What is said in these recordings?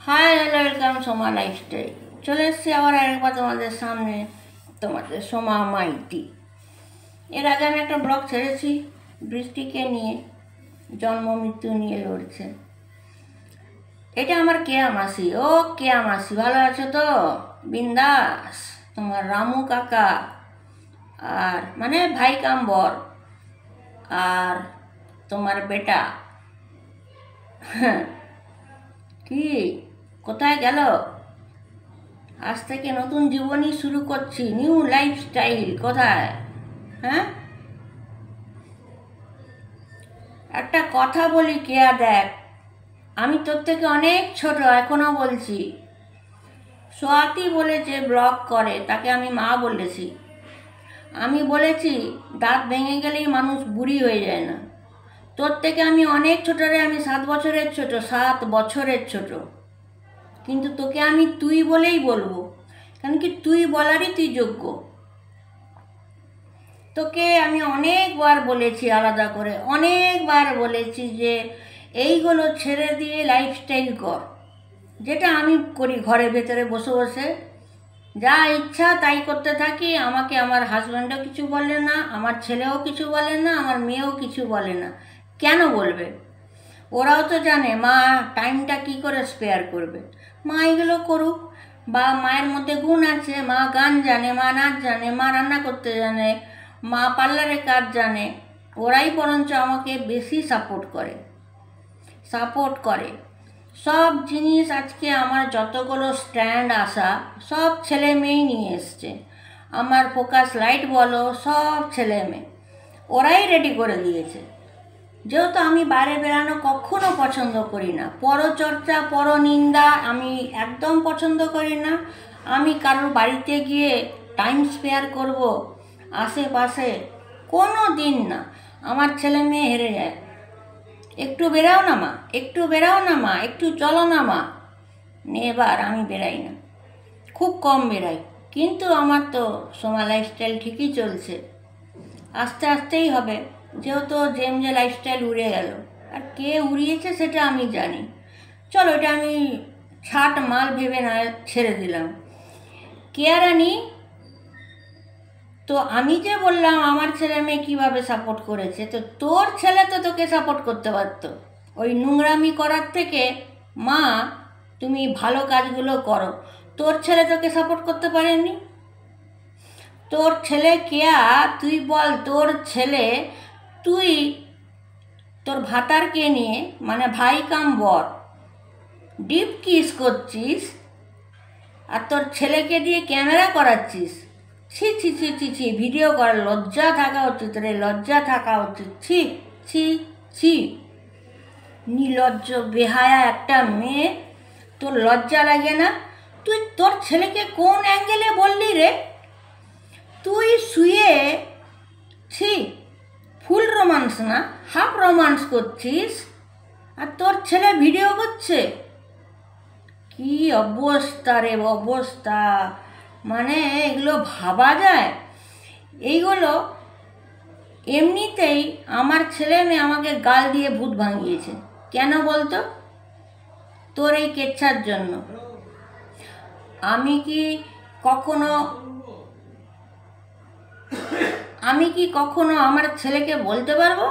Hi hello welcome Soma lifestyle. চলে এসছি আবার আরেকবার তোমাদের সামনে, তোমাদের সোমা মাইতি। এর আগে আমি একটা ব্লগ ছেড়েছি বৃষ্টিকে নিয়ে, জন্ম মৃত্যু নিয়ে লড়ছে। এটা আমার কেয়া মাসি। ও কেয়া মাসি, ভালো আছো তো? বিন্দাস। তোমার রামু কাকা আর মানে ভাই কাম্বর আর তোমার বেটা কি কোথায় গেল? আজ থেকে নতুন জীবনী শুরু করছি, নিউ লাইফস্টাইল। কোথায়? হ্যাঁ, একটা কথা বলি কেয়া, দেখ, আমি তোর থেকে অনেক ছোট, এখনো বলছি। সোয়াতি বলেছে ব্লগ করে, তাকে আমি মা বলেছি। আমি বলেছি দাঁত ভেঙে গেলেই মানুষ বুড়ি হয়ে যায় না। তোর থেকে আমি অনেক ছোট রে, আমি 7 বছরের ছোট, 7 বছরের ছোট। কিন্তু তোকে আমি তুই বলেই বলবো, কারণ কি তুই বলারই তুই যোগ্য। তোকে আমি অনেকবার বলেছি, আলাদা করে অনেকবার বলেছি যে এইগুলো ছেড়ে দিয়ে লাইফস্টাইল কর, যেটা আমি করি ঘরের ভেতরে বসে বসে যা ইচ্ছা তাই করতে থাকি। আমাকে আমার হাজব্যান্ডও কিছু বলে না, আমার ছেলেও কিছু বলে না, আমার মেয়েও কিছু বলে না। কেন বলবে? ওরাও তো জানে মা টাইমটা কি করে স্পেয়ার করবে। মা এগুলো করুক, বা মায়ের মধ্যে গুণ আছে, মা গান জানে, মা নাচ জানে, মা রান্না করতে জানে, মা পার্লারে কাজ জানে। ওরাই বরঞ্চ আমাকে বেশি সাপোর্ট করে। সব জিনিস আজকে আমার যতগুলো স্ট্যান্ড আসা সব ছেলে মেয়েই নিয়ে এসছে। আমার ফোকাস লাইট বলো, সব ছেলে মেয়ে ওরাই রেডি করে দিয়েছে। যেহেতু আমি বাইরে বেরানো কখনো পছন্দ করি না, পরচর্চা পরনিন্দা আমি একদম পছন্দ করি না। আমি কারোর বাড়িতে গিয়ে টাইম স্পেয়ার করব আশেপাশে কোনো দিন না। আমার ছেলে মেয়ে হেরে যায়, একটু বেরাও না মা, একটু বেরাও না মা, একটু চলো না মা। এবার আমি বেরাই না, খুব কম বেরাই। কিন্তু আমার তো সোমা লাইফস্টাইল ঠিকই চলছে, আস্তে আস্তেই হবে। যেহেতু যে লাইফস্টাইল উড়ে গেল, আর কে উড়িয়েছে সেটা আমি জানি। চলো, এটা আমি ছাট মাল ভেবে না ছেড়ে দিলাম। কেয়ারানি, তো আমি যে বললাম আমার ছেলে মেয়ে কীভাবে সাপোর্ট করেছে, তো তোর ছেলে তো তোকে সাপোর্ট করতে পারতো। ওই নোংরামি করার থেকে মা তুমি ভালো কাজগুলো করো, তোর ছেলে তোকে সাপোর্ট করতে পারেনি। তোর ছেলে কেয়া, তুই বল, তোর ছেলে, তুই তোর ভাতারকে নিয়ে মানে ভাই কাম বর ডিপ কিস করছিস, আর তোর ছেলেকে দিয়ে ক্যামেরা করাচ্ছিস। ছি ছি ছি ছি ছি, ভিডিও করার লজ্জা থাকা উচিত রে, লজ্জা থাকা উচিত। ছি ছি ছি, নির্লজ্জ বেহায়া একটা মেয়ে, তোর লজ্জা লাগে না? তুই তোর ছেলেকে কোন অ্যাঙ্গেলে বললি রে? তুই শুয়ে, ছি, ফুল রোমান্স না হাফ রোমান্স করছিস, আর তোর ছেলে ভিডিও করছে। কি অবস্থা রে, অবস্থা! মানে এগুলো ভাবা যায়? এইগুলো এমনিতেই আমার ছেলে মেয়ে আমাকে গাল দিয়ে ভূত ভাঙিয়েছে। কেন বলতো? তোর এই কেচ্ছার জন্য। আমি কি কখনো আমার ছেলেকে বলতে পারবো?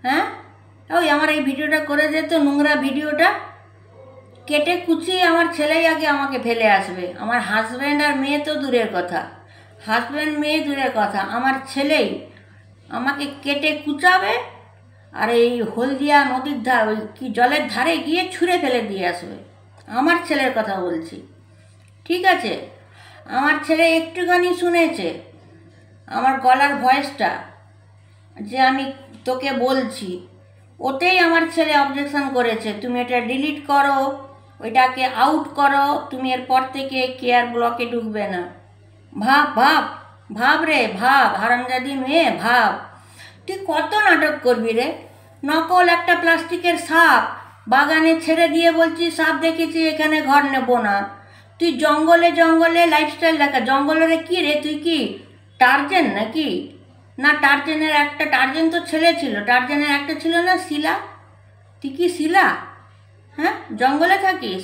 হ্যাঁ, ওই আমার এই ভিডিওটা করে যেত, নোংরা ভিডিওটা কেটে কুচিয়ে আমার ছেলেই আগে আমাকে ফেলে আসবে। আমার হাজব্যান্ড আর মেয়ে তো দূরের কথা, হাজব্যান্ড মেয়ে দূরের কথা, আমার ছেলেই আমাকে কেটে কুচাবে আর এই হলদিয়া নদীর ওই কি জলের ধারে গিয়ে ছুঁড়ে ফেলে দিয়ে আসবে। আমার ছেলের কথা বলছি, ঠিক আছে? আমার ছেলে একটুখানি শুনেছে আমার গলার ভয়েসটা যে আমি তোকে বলছি, ওতেই আমার ছেলে অবজেকশন করেছে, তুমি এটা ডিলিট করো, ওইটাকে আউট করো, তুমি এরপর থেকে কেয়ার ব্লকে ঢুকবে না। ভাব ভাব ভাব রে, ভাব হারামজাদি মেয়ে, ভাব। তুই কত নাটক করবি রে? নকল একটা প্লাস্টিকের সাপ বাগানে ছেড়ে দিয়ে বলছিস সাপ দেখেছি, এখানে ঘর নেবো না। তুই জঙ্গলে জঙ্গলে লাইফস্টাইল দেখা, জঙ্গলের কি রে? তুই কি টার্জেন নাকি? না, টার্জেন তো ছেলে ছিল, টার্জেনের একটা ছিল না শিলা। তুই কি শিলা? হ্যাঁ, জঙ্গলে থাকিস?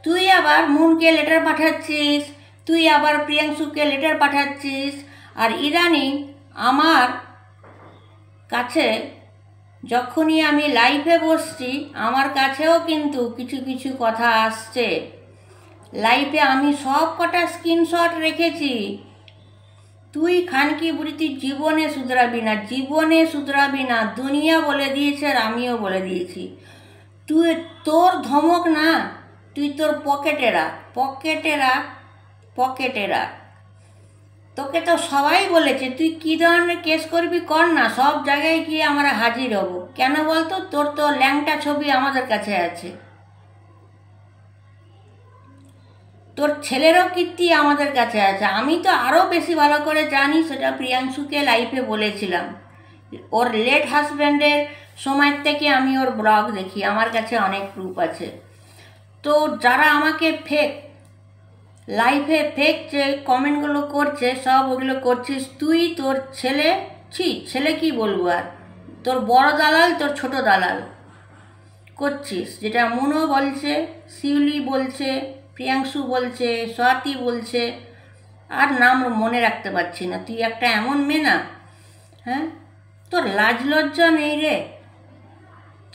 তুই আবার মুনকে লেটার পাঠাচ্ছিস, তুই আবার প্রিয়াংশুকে লেটার পাঠাচ্ছিস, আর ইদানিং আমার কাছে যখনই আমি লাইভে বসছি আমার কাছেও কিন্তু কিছু কিছু কথা আসছে। লাইভে আমি সব কটা স্ক্রিনশট রেখেছি। তুই খানকি বুড়ি, তুই জীবনে শুধরাবি না, জীবনে শুধরাবি না, দুনিয়া বলে দিয়েছে আর আমিও বলে দিয়েছি। তুই তোর ধমক না, তুই তোর পকেটে রাখ, পকেটে রাখ, পকেটে রাখ। তোকে তো সবাই বলেছে তুই কী ধরনের কেস করবি কর না, সব জায়গায় গিয়ে আমরা হাজির হব। কেন বলতো? তোর তো ল্যাংটা ছবি আমাদের কাছে আছে, তোর ছেলেরও কীর্তি আমাদের কাছে আছে। আমি তো আরও বেশি ভালো করে জানি, সেটা প্রিয়াংশুকে লাইফে বলেছিলাম। ওর লেট হাজব্যান্ডের সময় থেকে আমি ওর ব্লগ দেখি, আমার কাছে অনেক প্রুফ আছে। তো যারা আমাকে ফেক লাইফে ফেক যে কমেন্টগুলো করছে, সব ওগুলো করছিস তুই, তোর ছেলে। ছেলে কি বলবো আর, তোর বড় দালাল, তোর ছোট দালাল করছিস, যেটা মুনো বলছে, শিউলি বলছে, প্রিয়াংশু বলছে, স্বাতি বলছে, আর নাম মনে রাখতে পারছি না। তুই একটা এমন মেয়ে না, হ্যাঁ, তোর লাজ লজ্জা নেই রে।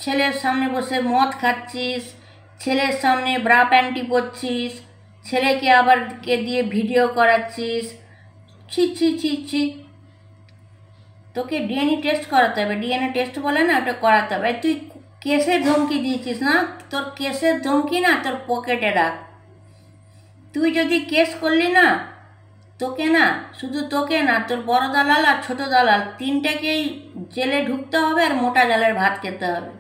ছেলের সামনে বসে মদ খাচ্ছিস, ছেলের সামনে ব্রা প্যান্টি পরছিস, ছেলেকে আবার কে দিয়ে ভিডিও করাচ্ছিস। ছি ছি ছি ছি। তোকে ডিএনএ টেস্ট করাতে হবে, ডিএনএ টেস্ট বলে না, ওটা করাতে হবে। তুই কেসের ধমকি দিয়েছিস না, তোর কেসের ধমকি না তোর পকেটে রাখ। তুই যদি কেস করলি না, তোকে না, শুধু তোকে না, তোর বড় দালাল আর ছোট দালাল তিনটাকেই জেলে ঢুকতে হবে আর মোটা জালের ভাত খেতে হবে।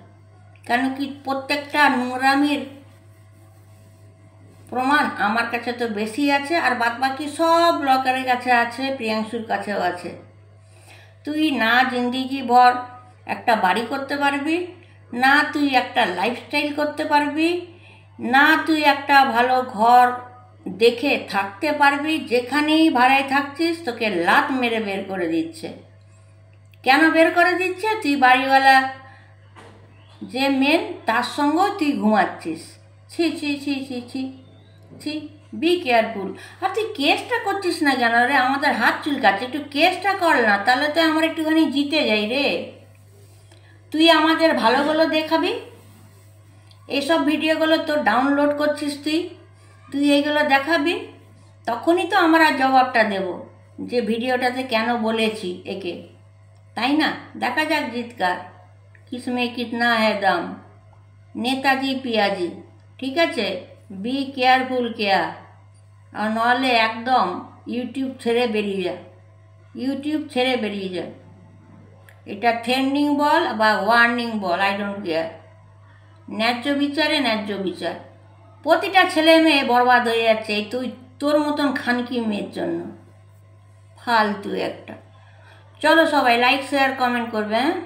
কেন কি, প্রত্যেকটা নোংরামির প্রমাণ আমার কাছে তো বেশি আছে, আর বাদবাকি সব ব্লগারের কাছে আছে, প্রিয়াংশুর কাছেও আছে। তুই না জিন্দিগি ভর একটা বাড়ি করতে পারবি না, তুই একটা লাইফস্টাইল করতে পারবি না, তুই একটা ভালো ঘর দেখে থাকতে পারবি। যেখানেই ভাড়ায় থাকছিস তোকে লাত মেরে বের করে দিচ্ছে। কেন বের করে দিচ্ছে? তুই বাড়িওয়ালা যে মেন, তার সঙ্গেও তুই ঘুমাচ্ছিস। ছি ছি ছি ছি ছি ছি। Be careful. আর তুই কেসটা করছিস না কেন রে? আমাদের হাত চুলকাচ্ছে, একটু কেসটা কর না, তাহলে তো আমরা একটুখানি জিতে যাই রে। তুই আমাদের ভালোগুলো দেখাবি, এইসব ভিডিওগুলো তোর ডাউনলোড করছিস, তুই এইগুলো দেখাবি, তখনই তো আমরা জবাবটা দেব যে ভিডিওটাতে কেন বলেছি একে, তাই না? দেখা যাক জিতকার, কিসমে কিতনা হ্যায় দাম, নেতাজি পিয়াজি। ঠিক আছে, বি কেয়ারফুল কেয়ার। আর নাহলে একদম ইউটিউব ছেড়ে বেরিয়ে যা, ইউটিউব ছেড়ে বেরিয়ে যা। এটা থ্রেটনিং বল বা warning ball, I don't care. ন্যায্য বিচারে ন্যায্য বিচার। প্রতিটা ছেলে মেয়ে বরবাদ হয়ে যাচ্ছে এই তোর মতন খানকি মেয়ের জন্য। ফালতু একটা। চলো সবাই লাইক শেয়ার কমেন্ট করবে, হ্যাঁ।